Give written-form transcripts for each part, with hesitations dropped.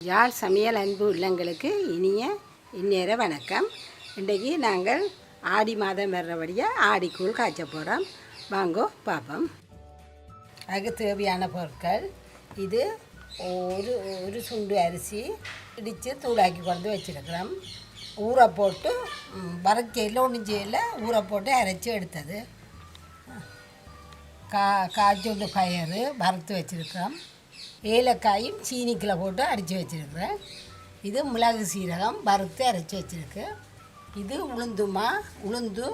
யாழ் சமையல் அன்பு உள்ளங்களுக்கு இனிய இந்நேர வணக்கம். இன்றைக்கு நாங்கள் ஆடி மாதம் வர்றபடியாக ஆடிக்கூழ் காய்ச்ச போகிறோம். வாங்கோ பார்ப்போம். அதுக்கு தேவையான பொருட்கள் இது ஒரு சுண்டு அரிசி இடித்து தூளாக்கி கொண்டு வச்சுருக்கிறோம். ஊற போட்டு வரைக்கையில் ஒன்றும் செய்யல, ஊற போட்டு அரைச்சி எடுத்தது. காய்ச்சுண்டு பயறு வறுத்து வச்சுருக்கிறோம். ஏலக்காயும் சீனிக்கில் போட்டு அரைச்சி வச்சுருக்கிறேன். இது மிளகு சீரகம் வறுத்து அரைச்சி வச்சுருக்கு. இது உளுந்து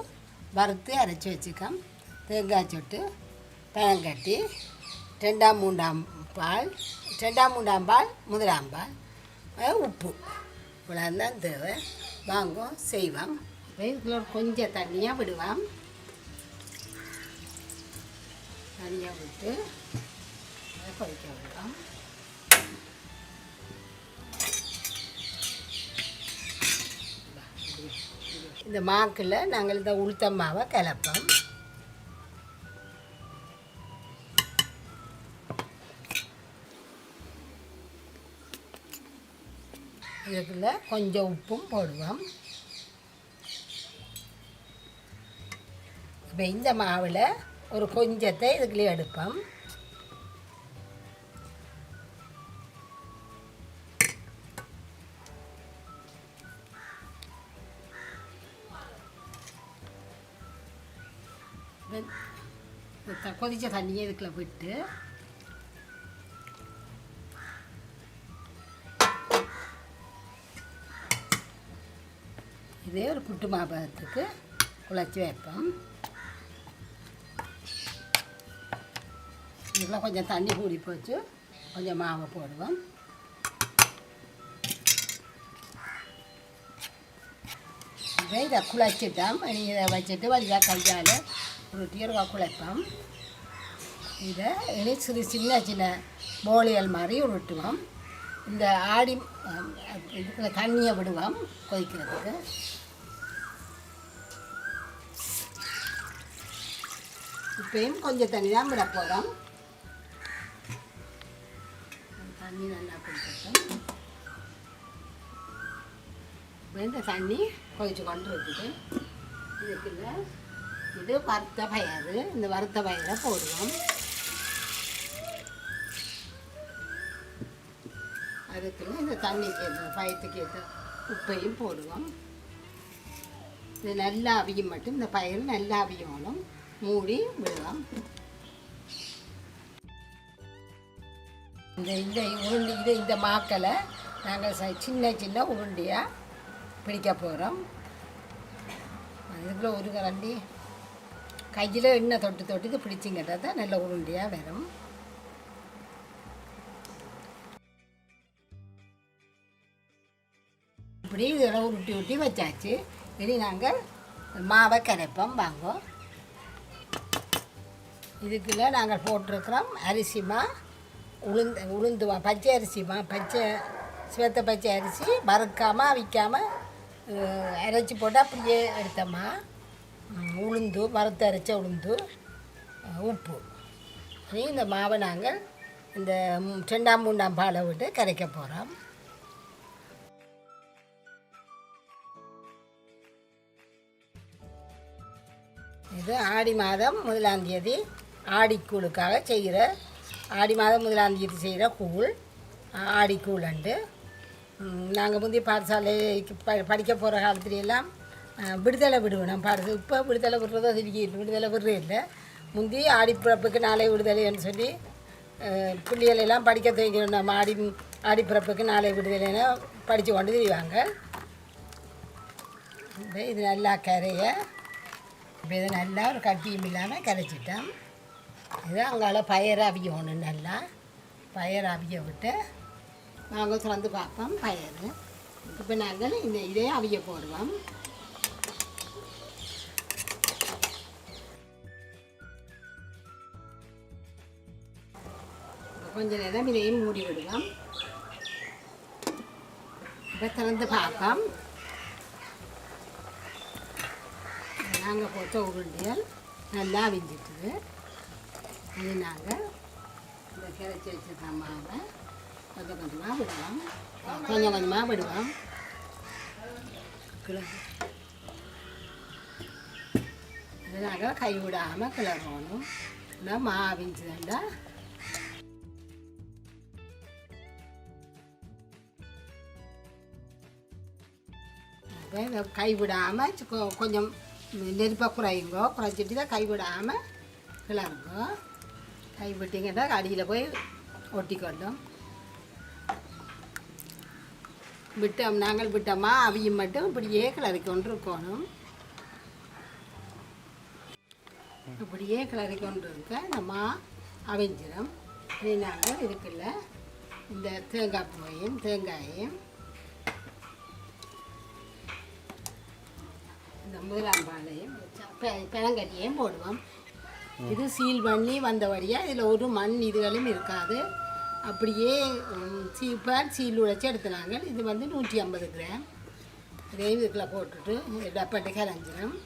வறுத்து அரைச்சி வச்சுருக்கோம். தேங்காய் சொட்டு, பனங்கட்டி, 2ஆம் 3ஆம் பால், 2ஆம் 3ஆம் பால், முதலாம் பால், உப்பு, இவ்வளோ தான் தேவை. வாங்க செய்வோம். இதுக்குள்ள கொஞ்சம் தண்ணியாக விடுவோம். தண்ணியாக விட்டு கொதிக்க விடுவோம். இந்த மாக்கில் நாங்கள் இந்த உளுத்தம் மாவை கலப்போம். இதுக்குள்ள கொஞ்சம் உப்பும் போடுவோம். இப்போ இந்த மாவில் ஒரு கொஞ்சத்தை இதுக்குள்ளே எடுப்போம். கொதிச்ச தண்ணியை இதுக்குள்ள விட்டு இதே ஒரு புட்டு மாபகத்துக்கு குழச்சி வைப்போம். இதுக்குள்ள கொஞ்சம் தண்ணி கூடி போச்சு, கொஞ்சம் மாவை போடுவோம். இதை குழச்சிட்டோம். இதை வச்சுட்டு வழியாக கையால் உருட்டியாக குழைப்போம். இதை இனி சின்ன சின்ன போலியல் மாதிரி உருட்டுவோம். இந்த ஆடி இதுக்குள்ள தண்ணியை விடுவோம் கொதிக்கிறதுக்கு. இப்பயும் கொஞ்சம் தண்ணி தான் விட போகிறோம். தண்ணி நல்லா குடிக்கட்டும். இந்த தண்ணி கொதிச்சு கொண்டு இருக்குது. இதுக்குள்ள இது வறுத்த பயறு. இந்த வறுத்த பயரை போடுவோம். அதுக்குள்ள இந்த தண்ணிக்கு ஏற்ற பயத்துக்கு ஏற்ற உப்பையும் போடுவோம். இது நல்லா அவியும் மட்டும், இந்த பயிர் நல்லா அவியணும். மூடி விடுவோம். இந்த உருண்டி இந்த மாக்களை நாங்கள் சின்ன சின்ன உருண்டியாக பிடிக்க போகிறோம். அதுக்குள்ள ஒரு கரண்டி கையில் எண்ணெய் தொட்டு இது பிடிச்சிங்கிட்டா தான் நல்ல உருண்டியாக வரும். இப்படி இதெல்லாம் உருட்டி வச்சாச்சு. இனி நாங்கள் மாவை கரைப்போம். வாங்க. இதுக்குள்ள நாங்கள் போட்டிருக்கிறோம் அரிசிமா, உளுந்துமா, பச்சை அரிசிமா, சிவத்த பச்சை அரிசி வறுக்காமல் அவிக்காமல் அரைச்சி போட்டு அப்படியே எடுத்தோம்மா. உளுந்து வறுத்து அரைச்ச உளுந்து, உப்பு. இந்த மாவை நாங்கள் இந்த 2ஆம் 3ஆம் பாலை விட்டு கரைக்க போகிறோம். இது ஆடி மாதம் 1ஆம் தேதி ஆடிக்கூழுக்காக செய்கிற, ஆடி மாதம் 1ஆம் தேதி செய்கிற கூழ் ஆடிக்கூழ் அண்டு. நாங்கள் முந்தைய பாடசாலைக்கு படிக்க போகிற காலத்துலையெல்லாம் விடுதலை விடுவேன் பாடு. இப்போ விடுதலை விடுறதோ விடுதலை விடுறே இல்லை. முந்தி ஆடிப்பிறப்புக்கு நாளை விடுதலைன்னு சொல்லி பிள்ளைகளெல்லாம் படிக்க துவங்கிடும். நம்ம ஆடிப்பிறப்புக்கு நாளை விடுதலைன்னு படித்து கொண்டு தெரிவாங்க. இது நல்லா கரைய இப்போ இது நல்லா ஒரு கட்டியும் இல்லாமல் கரைச்சிட்டோம். இது அங்கால பயறு அவியணும். நல்லா பயறு அவிய விட்டு நாங்கள் திறந்து பார்ப்போம் பயறு. இப்போ நாங்கள் இதே அவிய போடுவோம். கொஞ்ச நேரம் இதையும் மூடி விடுவோம். இப்போ திறந்து பார்ப்போம். நாங்கள் போட்ட உருண்டியல் நல்லா அவிஞ்சிட்டுது. அது நாங்கள் இந்த கரைச்சி வச்சுருக்க மாவை கொஞ்சம் கொஞ்சமாக விடலாம். கொஞ்சம் கொஞ்சமாக விடுவோம். அதனால் கை விடாமல் கிளறணும். இல்லை மாவிஞ்சுதாண்டா கை விடாமல் கொஞ்சம் நெருப்பை குறையுங்கோ. குறைச்சிட்டு தான் கை விடாமல் கிளறுங்கோ. கை விட்டிங்கன்னா அடியில் போய் ஒட்டிக்கொள்ளும். நாங்கள் விட்டோமா அவியும் மட்டும் இப்படியே கிளறி கொண்டு இருக்கணும். இப்படியே கிளறி கொண்டு இருக்க நம்ம அவிஞ்சிடும். இனி நாங்கள் இருக்குல்ல இந்த தேங்காய் பூவையும் தேங்காயையும் இந்த முதலாம் பாலையும் பழங்கறியையும் போடுவோம். இது சீல் பண்ணி வந்தபடியாக இதில் ஒரு மண் இதுகளும் இருக்காது. அப்படியே சீல் உடைச்சி எடுத்துனாங்க. இது வந்து 150 கிராம். இதையும் இதுக்குள்ள போட்டுட்டு டப்பாட்டு கரைஞ்சிடும்.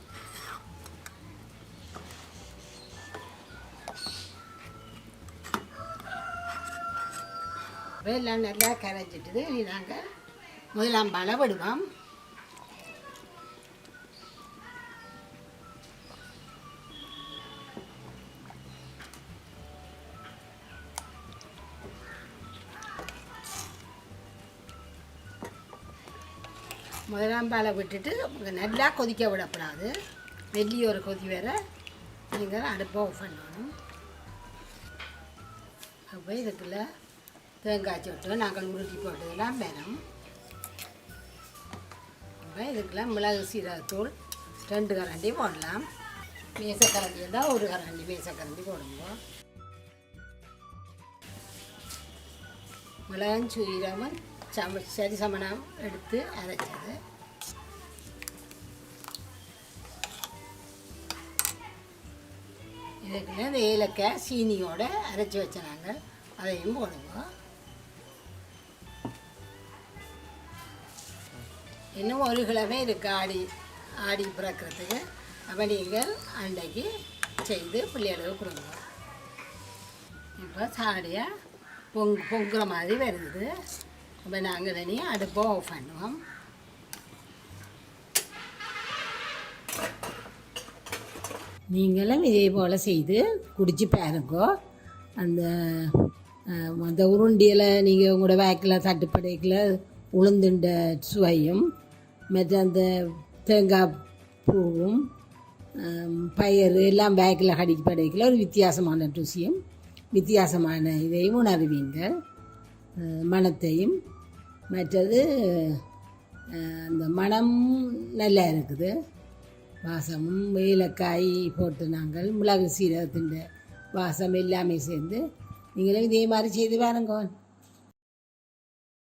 எல்லாம் நல்லா கரைஞ்சிட்டுது. இனி நாங்கள் முதலாம் பாலை விடுவோம். முதலாம் பாலை விட்டுட்டு நல்லா கொதிக்க விடக்கூடாது. வெள்ளி ஒரு கொதி வேற நீங்கள் அடுப்பை ஆஃப் பண்ணணும். அப்போ இதுக்குள்ள தேங்காய் சொட்டு நாங்கள் உருட்டி போட்டதெல்லாம் வேணும். அப்போ இதுக்குள்ள மிளகு சீரகத்தூள் 2 கரண்டி போடலாம். மேசக்கரண்டி இருந்தால் 1 கரண்டி மேசக்கரண்டி போடுங்க. மிளகும் சீரகமும் சரி சமணம் எடுத்து அரைச்சது. இதுக்குள்ள இந்த ஏலக்காய் சீனியோட அரைச்சி வச்ச நாங்கள் அதையும் போடுவோம். இன்னும் 1 கிழமை இருக்குது ஆடி பிறக்கிறதுக்கு. அப்போ நீங்கள் அன்றைக்கு செய்து பிள்ளைகளுக்கு கொடுங்க. இப்போ சாடியாக பொங்குற மாதிரி வருது. அப்போ நாங்கள் இனி அடுப்பை ஆஃப் பண்ணுவோம். நீங்களும் இதே போல் செய்து குடிச்சு பாருங்கோ. அந்த உருண்டியில் நீங்கள் உங்களோட வேக்கில் தட்டுப்படைக்கில் உளுந்துண்ட சுவையும் மற்ற அந்த தேங்காய் பூவும் பயிறு எல்லாம் பேக்கில் கடிக்கு படைக்கில் ஒரு வித்தியாசமான ருசியும் வித்தியாசமான இதையும் உணர்வீங்க. மணத்தையும் மற்றது அந்த மணம் நல்லா இருக்குது. வாசமும் ஏலக்காய் போட்டு நாங்கள் மிளகு சீரகத்தின் வாசம் எல்லாமே சேர்ந்து நீங்களும் இதே மாதிரி செய்து பாருங்க.